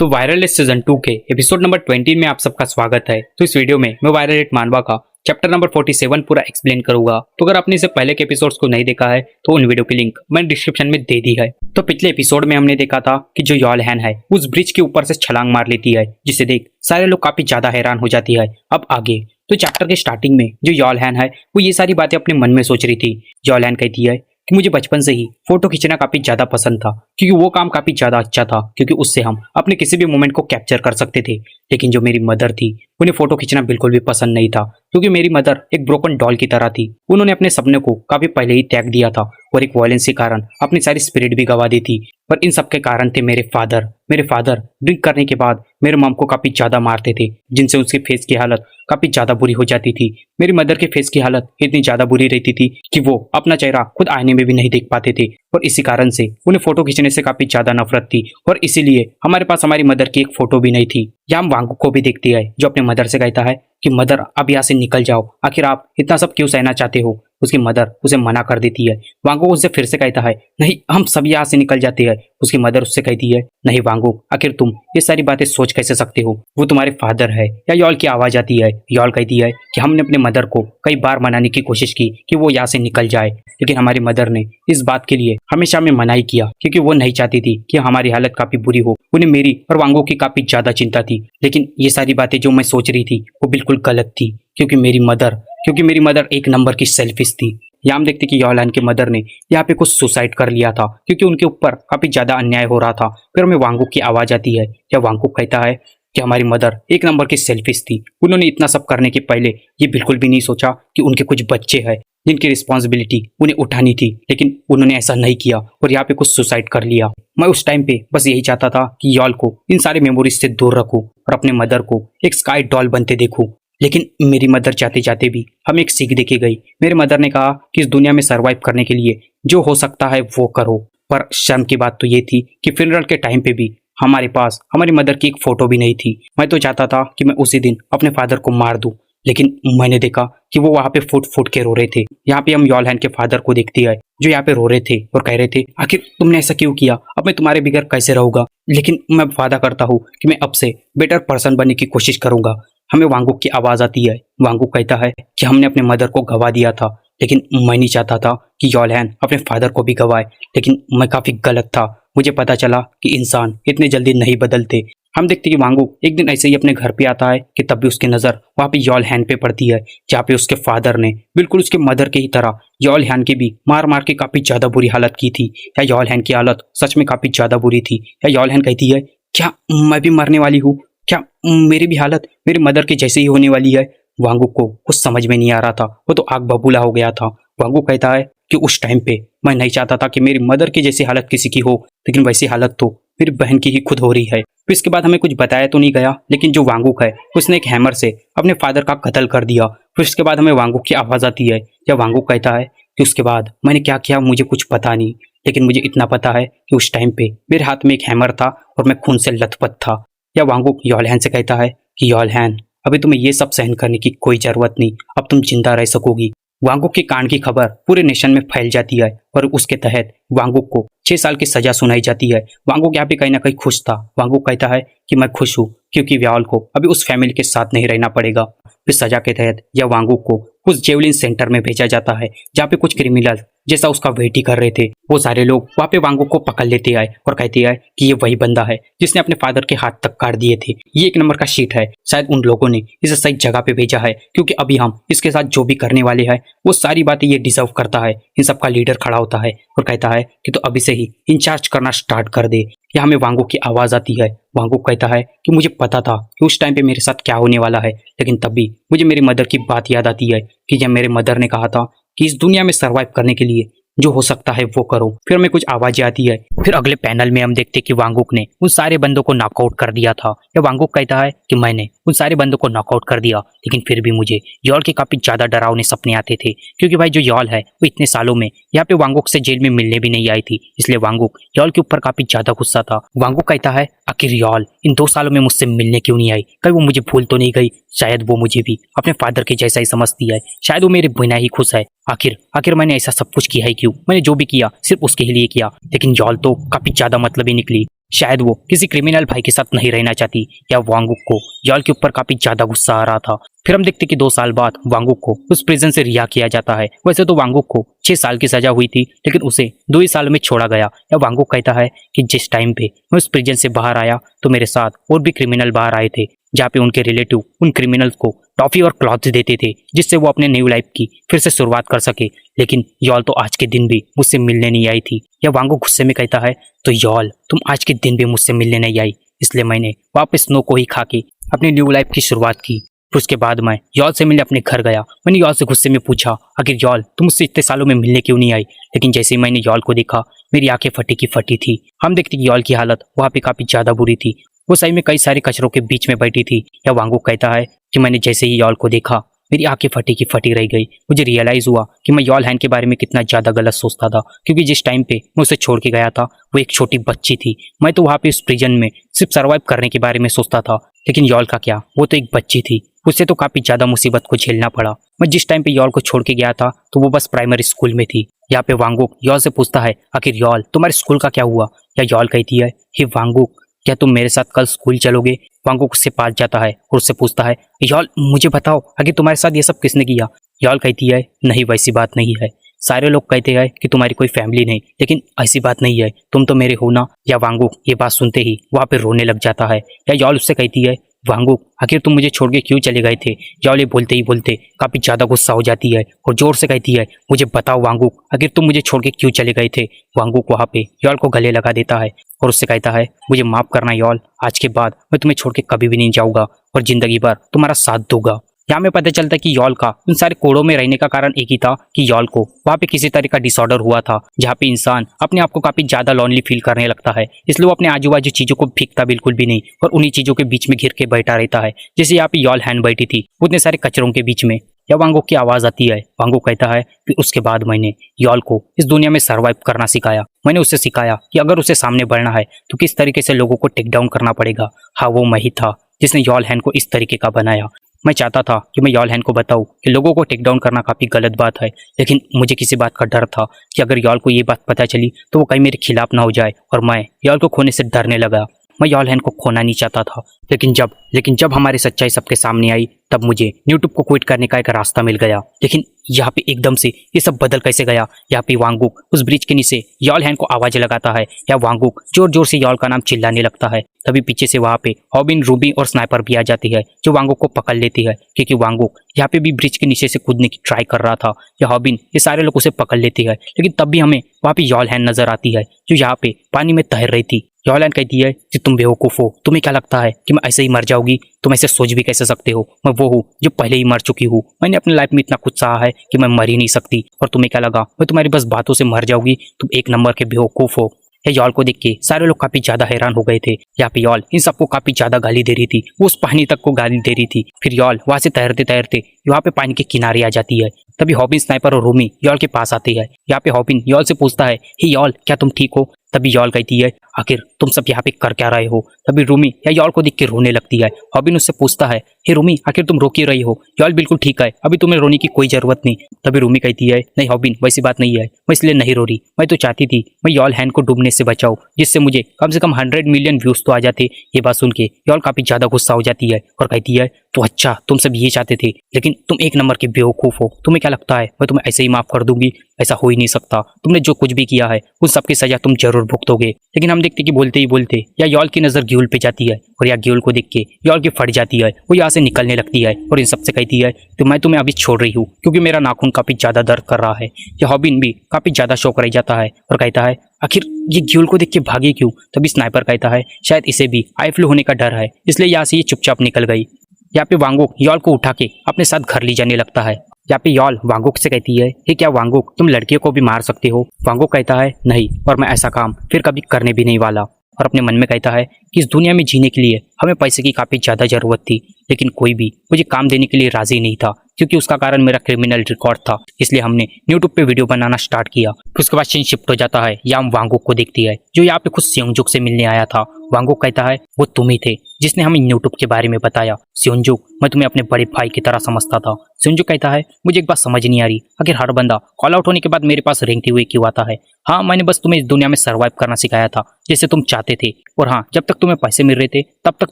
तो viral season 2 के episode number 20 में आप सबका स्वागत है। तो इस वीडियो में मैं वायरल एट मानवा का चैप्टर नंबर 47 पूरा एक्सप्लेन करूंगा। तो अगर आपने इससे पहले के एपिसोड्स को नहीं देखा है तो उन वीडियो की लिंक मैंने डिस्क्रिप्शन में दे दी है। तो पिछले एपिसोड में हमने देखा था कि जो यॉलहैन है उस ब्रिज के ऊपर से छलांग मार लेती है, जिसे देख सारे लोग काफी ज्यादा हैरान हो जाती है। अब आगे तो चैप्टर के स्टार्टिंग में जो यॉलहैन है वो ये सारी बातें अपने मन में सोच रही थी। यॉलहैन कहती है कि मुझे बचपन से ही फोटो खींचना काफी ज्यादा पसंद था, क्योंकि वो काम काफी ज्यादा अच्छा था, क्योंकि उससे हम अपने किसी भी मोमेंट को कैप्चर कर सकते थे। लेकिन जो मेरी मदर थी उन्हें फोटो खींचना बिल्कुल भी पसंद नहीं था, क्योंकि मेरी मदर एक ब्रोकन डॉल की तरह थी। उन्होंने अपने सपने को काफी पहले ही त्याग दिया था और एक वायलेंस के कारण अपनी सारी स्पिरिट भी गवा दी थी। पर इन सब के कारण थे मेरे फादर ड्रिंक करने के बाद मेरे मॉम को काफी ज्यादा मारते थे, जिनसे उसके फेस की हालत काफी ज्यादा बुरी हो जाती थी। मेरी मदर के फेस की हालत इतनी ज्यादा बुरी रहती थी कि वो अपना चेहरा खुद आईने में भी नहीं देख पाते थे, और इसी कारण से उन्हें फोटो खींचने से काफी ज्यादा नफरत थी। और इसीलिए हमारे पास हमारी मदर की एक फोटो भी नहीं थी। यहाँ हम वांगू को भी देखती है जो अपने मदर से कहता है कि मदर अब यहाँ से निकल जाओ, आखिर आप इतना सब क्यों सहना चाहते हो। उसकी मदर उसे मना कर देती है। वांगू उससे फिर से कहता है नहीं, हम सब यहाँ से निकल जाते हैं। उसकी मदर उससे कहती है नहीं वांगू, आखिर तुम ये सारी बातें सोच कैसे सकते हो, वो तुम्हारे फादर है। या यॉल की आवाज आती है। यॉल कहती है कि हमने अपने मदर को कई बार मनाने की कोशिश की कि वो यहाँ से निकल जाए, लेकिन हमारी मदर ने इस बात के लिए हमेशा में मनाही किया, क्योंकि वो नहीं चाहती थी कि हमारी हालत काफी बुरी हो। उन्हें मेरी और वांगू की काफी ज्यादा चिंता थी। लेकिन ये सारी बातें जो मैं सोच रही थी वो बिल्कुल गलत थी, क्योंकि मेरी मदर एक नंबर की सेल्फिश थी। यहाँ हम देखते कि यॉलहैन के मदर ने यहाँ पे कुछ सुसाइड कर लिया था, क्योंकि उनके ऊपर काफी ज्यादा अन्याय हो रहा था। फिर हमें वांगू की आवाज आती है। या वांगू कहता है कि हमारी मदर एक नंबर की सेल्फिश थी। उन्होंने इतना सब करने के पहले ये बिल्कुल भी नहीं सोचा कि उनके कुछ बच्चे हैं जिनकी रिस्पॉन्सिबिलिटी उन्हें उठानी थी, लेकिन उन्होंने ऐसा नहीं किया और यहाँ पे कुछ सुसाइड कर लिया। मैं उस टाइम पे बस यही चाहता था कि यॉल को इन सारे मेमोरीज से दूर रखूं और अपने मदर को एक स्काई डॉल बनते देखूं। लेकिन मेरी मदर जाते जाते भी हमें एक सीख देके गई। मेरे मदर ने कहा कि इस दुनिया में सरवाइव करने के लिए जो हो सकता है वो करो। पर शर्म की बात तो ये थी कि फ्यूनरल के टाइम पे भी हमारे पास हमारी मदर की एक फोटो भी नहीं थी। मैं तो चाहता था कि मैं उसी दिन अपने फादर को मार दूं, लेकिन मैंने देखा कि वो वहां पे फुट फुट के रो रहे थे। यहाँ पे हम यॉलहैन के फादर को देखती है जो यहाँ पे रो रहे थे और कह रहे थे आखिर तुमने ऐसा क्यों किया, अब मैं तुम्हारे बगैर कैसे रहूंगा। लेकिन मैं वादा करता हूँ कि मैं अब से बेटर पर्सन बनने की कोशिश करूंगा। हमें वांगू की आवाज आती है। वांगू कहता है कि हमने अपने मदर को गवा दिया था, लेकिन मैं नहीं चाहता था कि यॉलहैन अपने फादर को भी गवाए। लेकिन मैं काफी गलत था। मुझे पता चला कि इंसान इतने जल्दी नहीं बदलते। हम देखते कि वांगू एक दिन ऐसे ही अपने घर पे आता है कि तब भी उसकी नजर वहाँ पे यॉलहैन पे पड़ती है, जहाँ पे उसके फादर ने बिल्कुल उसके मदर के ही तरह यॉलहैन की भी मार मार के काफी ज्यादा बुरी हालत की थी। या यॉलहैन की हालत सच में काफी ज्यादा बुरी थी। या यॉलहैन कहती है क्या मैं भी मरने वाली हूँ, क्या मेरी भी हालत मेरी मदर की जैसे ही होने वाली है। वांगू को कुछ समझ में नहीं आ रहा था, वो तो आग बबूला हो गया था। वांगू कहता है कि उस टाइम पे मैं नहीं चाहता था कि मेरी मदर की जैसी हालत किसी की हो, लेकिन वैसी हालत तो मेरी बहन की ही खुद हो रही है। फिर इसके बाद हमें कुछ बताया तो नहीं गया, लेकिन जो वांगू है उसने एक हैमर से अपने फादर का कत्ल कर दिया। फिर इसके बाद हमें वांगू की आवाज आती है। या वांगू कहता है कि उसके बाद मैंने क्या किया मुझे कुछ पता नहीं, लेकिन मुझे इतना पता है कि उस टाइम पे मेरे हाथ में एक हैमर था और मैं खून से लथपथ था। या वांगू यॉलहैन से कहता है कि यॉलहैन अभी तुम्हें ये सब सहन करने की कोई जरूरत नहीं, अब तुम जिंदा रह सकोगी। वांगू के कांड की खबर पूरे नेशन में फैल जाती है और उसके तहत वांगू को 6 साल की सजा सुनाई जाती है। वांगू यहाँ पे कहीं ना कहीं खुश था। वांगू कहता है कि मैं खुश हूँ क्योंकि व्याल को अभी उस फैमिली के साथ नहीं रहना पड़ेगा। इस सजा के तहत यह वांगू को उस जेवलिन सेंटर में भेजा जाता है, जहाँ पे कुछ क्रिमिनल जैसा उसका वेट ही कर रहे थे। वो सारे लोग वहाँ पे वांगू को पकड़ लेते आए और कहते हैं कि ये वही बंदा है जिसने अपने फादर के हाथ तक काट दिए थे। ये एक नंबर का शीट है, शायद उन लोगों ने इसे सही जगह पे भेजा है, क्योंकि अभी हम इसके साथ जो भी करने वाले हैं वो सारी बातें ये डिजर्व करता है। इन सबका लीडर खड़ा होता है और कहता है कि तो अभी से ही इंचार्ज करना स्टार्ट कर दे। यहाँ हमें वांगू की आवाज आती है। वांगू कहता है कि मुझे पता था कि उस टाइम पे मेरे साथ क्या होने वाला है, लेकिन तब भी मुझे मेरी मदर की बात याद आती है कि जब मेरे मदर ने कहा था कि इस दुनिया में सरवाइव करने के लिए जो हो सकता है वो करो। फिर हमें कुछ आवाजें आती है। फिर अगले पैनल में हम देखते कि वांगुक ने उन सारे बंदों को नॉकआउट कर दिया था। या वांगुक कहता है कि मैंने उन सारे बंदों को नॉकआउट कर दिया, लेकिन फिर भी मुझे यॉल के काफी ज्यादा डरावने सपने आते थे, क्योंकि भाई जो यॉल है वो इतने सालों में यहाँ पे वांगुक से जेल में मिलने भी नहीं आई थी, इसलिए वांगुक यॉल के ऊपर काफी ज्यादा गुस्सा था। वांगुक कहता है आखिर यॉल इन 2 सालों में मुझसे मिलने क्यों नहीं आई, कहीं वो मुझे भूल तो नहीं गई, शायद वो मुझे भी अपने फादर के जैसा ही समझती है, शायद वो मेरे बिना ही खुश है। आखिर मैंने ऐसा सब कुछ किया है क्यों, मैंने जो भी किया सिर्फ उसके ही लिए किया, लेकिन यॉल तो काफी ज्यादा मतलबी निकली। शायद वो किसी क्रिमिनल भाई के साथ नहीं रहना चाहती, या वांगुक को यॉल के ऊपर काफी ज्यादा गुस्सा आ रहा था। फिर हम देखते कि 2 साल बाद वांगुक को उस प्रिजन से रिहा किया जाता है। वैसे तो वांगुक को 6 साल की सजा हुई थी, लेकिन उसे 2 ही साल में छोड़ा गया। या वांगुक कहता है कि जिस टाइम पे मैं उस प्रिजन से बाहर आया तो मेरे साथ और भी क्रिमिनल बाहर आए थे, जहाँ पे उनके रिलेटिव उन क्रिमिनल्स को टॉफी और क्लॉथ्स देते थे, जिससे वो अपने न्यू लाइफ की फिर से शुरुआत कर सके। लेकिन यॉल तो आज के दिन भी मुझसे मिलने नहीं आई थी। या वांगुक गुस्से में कहता है, तो यॉल तुम आज के दिन भी मुझसे मिलने नहीं आई, इसलिए मैंने वापस स्नो को ही खा के अपनी न्यू लाइफ की शुरुआत की। फिर उसके बाद मैं यॉल से मिलने अपने घर गया। मैंने यॉल से गुस्से में पूछा, आखिर यॉल तुम मुझसे इतने सालों में मिलने क्यों नहीं आई? लेकिन जैसे ही मैंने यॉल को देखा, मेरी आंखें फटी की फटी थी। हम देखते कि यॉल की हालत वहाँ पे काफी ज्यादा बुरी थी। वो सही में कई सारे कचरों के बीच में बैठी थी। या वांगुक कहता है कि मैंने जैसे ही यॉल को देखा, मेरी आंखें फटी की फटी रह गई। मुझे रियलाइज हुआ कि मैं यॉल हैन के बारे में कितना ज्यादा गलत सोचता था, क्योंकि जिस टाइम पे मैं उसे छोड़ के गया था वो एक छोटी बच्ची थी। मैं तो वहाँ पे उस प्रिजन में सिर्फ सर्वाइव करने के बारे में सोचता था, लेकिन यॉल का क्या, वो तो एक बच्ची थी। उससे तो काफी ज्यादा मुसीबत को झेलना पड़ा। मैं जिस टाइम पे यॉल को छोड़ के गया था तो वो बस प्राइमरी स्कूल में थी। यहाँ पे वांगुक यॉल से पूछता है, आखिर यॉल तुम्हारे स्कूल का क्या हुआ? या यॉल कहती है, हे वांगुक, क्या तुम मेरे साथ कल स्कूल चलोगे? वांगुक उससे पास जाता है और उससे पूछता है, यॉल मुझे बताओ, आखिर तुम्हारे साथ ये सब किसने किया? यॉल कहती है, नहीं वैसी बात नहीं है। सारे लोग कहते हैं कि तुम्हारी कोई फैमिली नहीं, लेकिन ऐसी बात नहीं है, तुम तो मेरे हो ना। या वांगुक ये बात सुनते ही वहाँ पे रोने लग जाता है। या यॉल उससे कहती है, वांगुक आखिर तुम मुझे छोड़ के क्यों चले गए थे? यॉल ये बोलते ही बोलते काफी ज्यादा गुस्सा हो जाती है और जोर से कहती है, मुझे बताओ वांगुक, आखिर तुम मुझे छोड़ के क्यों चले गए थे? वांगुक वहाँ पे यॉल को गले लगा देता है और उससे कहता है, मुझे माफ करना यॉल, आज के बाद मैं तुम्हें छोड़ के कभी भी नहीं जाऊंगा और जिंदगी भर तुम्हारा साथ दूंगा। यहाँ में पता चलता है कि यॉल का उन सारे कोड़ों में रहने का कारण एक ही था कि यॉल को वहाँ पे किसी तरह का डिसऑर्डर हुआ था, जहाँ पे इंसान अपने आप को काफी ज्यादा लोनली फील करने लगता है। इसलिए वो अपने आजू बाजू चीजों को फेंकता बिल्कुल भी नहीं और उन्हीं चीजों के बीच में घिर के बैठा रहता है। जैसे यहाँ पे यॉल हैन बैठी थी उतने सारे कचरों के बीच में। या वांगुक की आवाज आती है। वांगुक कहता है, फिर उसके बाद मैंने यॉल को इस दुनिया में सर्वाइव करना सिखाया। मैंने उसे सिखाया कि अगर उसे सामने बढ़ना है तो किस तरीके से लोगों को टेक डाउन करना पड़ेगा। हाँ, वो मैं ही था जिसने यॉल हैन को इस तरीके का बनाया। मैं चाहता था कि मैं यॉल हैन को बताऊं कि लोगों को टेक डाउन करना काफी गलत बात है, लेकिन मुझे किसी बात का डर था कि अगर यॉल को ये बात पता चली तो वो कहीं मेरे खिलाफ ना हो जाए, और मैं यॉल को खोने से डरने लगा। मैं यॉल हैन को खोना नहीं चाहता था, लेकिन जब हमारी सच्चाई सबके सामने आई तब मुझे यूट्यूब को क्विट करने का एक रास्ता मिल गया। लेकिन यहाँ पे एकदम से ये सब बदल कैसे गया? यहाँ पे वांगुक उस ब्रिज के नीचे यॉल हैन को आवाज लगाता है। या वांगुक जोर जोर से यॉल का नाम चिल्लाने लगता है। तभी पीछे से वहाँ पे हॉबिन, रूबी और स्नाइपर भी आ जाती है, जो वांगुक को पकड़ लेती है, क्योंकि वांगुक यहाँ पे भी ब्रिज के नीचे से कूदने की ट्राई कर रहा था। या हॉबिन, ये सारे लोग उसे पकड़ लेती है, लेकिन तब भी हमें वहाँ पे यॉल हैन नजर आती है, जो यहाँ पे पानी में तैर रही थी। यॉल हैन कहती है कि तुम बेवकूफ हो, तुम्हें क्या लगता है कि मैं ऐसे ही मर जाऊंगी? तुम ऐसे सोच भी कैसे सकते हो? मैं वो हूँ जो पहले ही मर चुकी हूँ। मैंने अपनी लाइफ में इतना कुछ सहा है कि मैं मर ही नहीं सकती, और तुम्हें क्या लगा मैं तुम्हारी बस बातों से मर जाऊंगी? तुम एक नंबर के बेवकूफ हो। या यॉल को देख के सारे लोग काफी ज्यादा हैरान हो गए थे। यहाँ पे यॉल इन सबको काफी ज्यादा गाली दे रही थी, वो उस पानी तक को गाली दे रही थी। फिर यॉल वहां से तैरते तैरते यहाँ पे पानी के किनारे आ जाती है। तभी हॉबिन, स्नाइपर और रूमी यॉल के पास आती है। यहाँ पे हॉबिन यॉल से पूछता है, हे यॉल क्या तुम ठीक हो? तभी यॉल कहती है, आखिर तुम सब यहाँ पे कर क्या रहे हो? तभी रूमी या यॉल को देख के रोने लगती है। हॉबिन उससे पूछता है, हे रूमी आखिर तुम रो क्यों रही हो? यॉल बिल्कुल ठीक है, अभी तुम्हें रोने की कोई जरूरत नहीं। तभी रूमी कहती है, नहीं हॉबिन वैसी बात नहीं है, मैं इसलिए नहीं रो रही, मैं तो चाहती थी मैं यॉल हैन को डूबने से बचाऊं, जिससे मुझे कम से कम 100 मिलियन व्यूज तो आ जाते। ये बात सुन के यॉल काफी ज्यादा गुस्सा हो जाती है और कहती है, तो अच्छा तुम सब ये चाहते थे, लेकिन तुम एक नंबर के बेवकूफ हो। तुम्हें क्या लगता है मैं तुम्हें ऐसे ही माफ कर दूंगी? ऐसा हो ही नहीं सकता। तुमने जो कुछ भी किया है उन सबकी सजा तुम जरूर भुगतोगे। लेकिन हम देखते कि बोलते ही बोलते या यॉल की नजर ग्यूल पे जाती है, और या ग्यूल को देख के यॉल की फट जाती है। वो यहाँ से निकलने लगती है और इन सबसे कहती है, तो मैं तुम्हें अभी छोड़ रही हूँ क्योंकि मेरा नाखून काफी ज्यादा दर्द कर रहा है। या हॉबिन भी काफी ज्यादा शौक रह जाता है और कहता है, आखिर ये ग्यूल को देख के भागी क्यों? तभी स्नाइपर कहता है, शायद इसे भी आई फ्लू होने का डर है, इसलिए यहाँ से ये चुपचाप निकल गई। यहाँ पे वांगुक यॉल को उठा के अपने साथ घर ले जाने लगता है। यहाँ पे यॉल वांगुक से कहती है, ये क्या वांगुक तुम लड़कियों को भी मार सकते हो? वांगुक कहता है, नहीं, और मैं ऐसा काम फिर कभी करने भी नहीं वाला। और अपने मन में कहता है कि इस दुनिया में जीने के लिए हमें पैसे की काफी ज्यादा जरूरत थी, लेकिन कोई भी मुझे काम देने के लिए राजी नहीं था, क्योंकि उसका कारण मेरा क्रिमिनल रिकॉर्ड था। इसलिए हमने यूट्यूब पे वीडियो बनाना स्टार्ट किया। फिर उसके बाद सीन शिफ्ट हो जाता है। याम वांगुक को देखती है, जो यहाँ पे खुद सेयोंजुक से मिलने आया था, वांगुक कहता है वो तुम ही थे जिसने हमें यूट्यूब के बारे में बताया। स्योनजुक, मैं तुम्हें अपने बड़े भाई की तरह समझता था। स्योनजुक कहता है मुझे एक बात समझ नहीं आ रही, आखिर हर बंदा कॉल आउट होने के बाद मेरे पास रेंगते हुए क्यों आता है? हाँ, मैंने बस तुम्हें इस दुनिया में सर्वाइव करना सिखाया था जैसे तुम चाहते थे। और हाँ, जब तक तुम्हें पैसे मिल रहे थे तब तक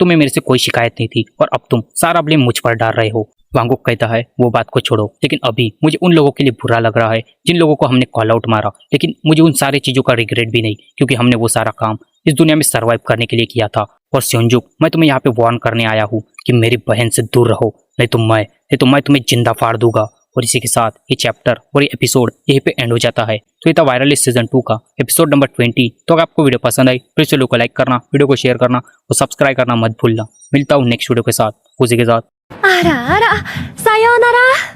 तुम्हें मेरे से कोई शिकायत नहीं थी, और अब तुम सारा ब्लेम मुझ पर डाल रहे हो। वांगुक कहता है वो बात को छोड़ो, लेकिन अभी मुझे उन लोगों के लिए बुरा लग रहा है जिन लोगों को हमने कॉल आउट मारा, लेकिन मुझे उन सारी चीजों का रिग्रेट भी नहीं, क्योंकि हमने वो सारा काम इस दुनिया में सर्वाइव करने के लिए किया था। और स्योनजुक, मैं तुम्हें यहाँ पे वार्न करने आया हूँ कि मेरी बहन से दूर रहो, नहीं तो मैं तुम्हें जिंदा फाड़ दूंगा। और इसी के साथ ये चैप्टर और ये एपिसोड यहीं पे एंड हो जाता है। तो ये था वायरल सीजन 2 का एपिसोड नंबर 20। तो अगर आपको वीडियो पसंद आई तो इस वीडियो को लाइक करना, वीडियो को शेयर करना और सब्सक्राइब करना मत भूलना। मिलता हूँ नेक्स्ट वीडियो के साथ, उसी के साथ। あらあら、さようなら。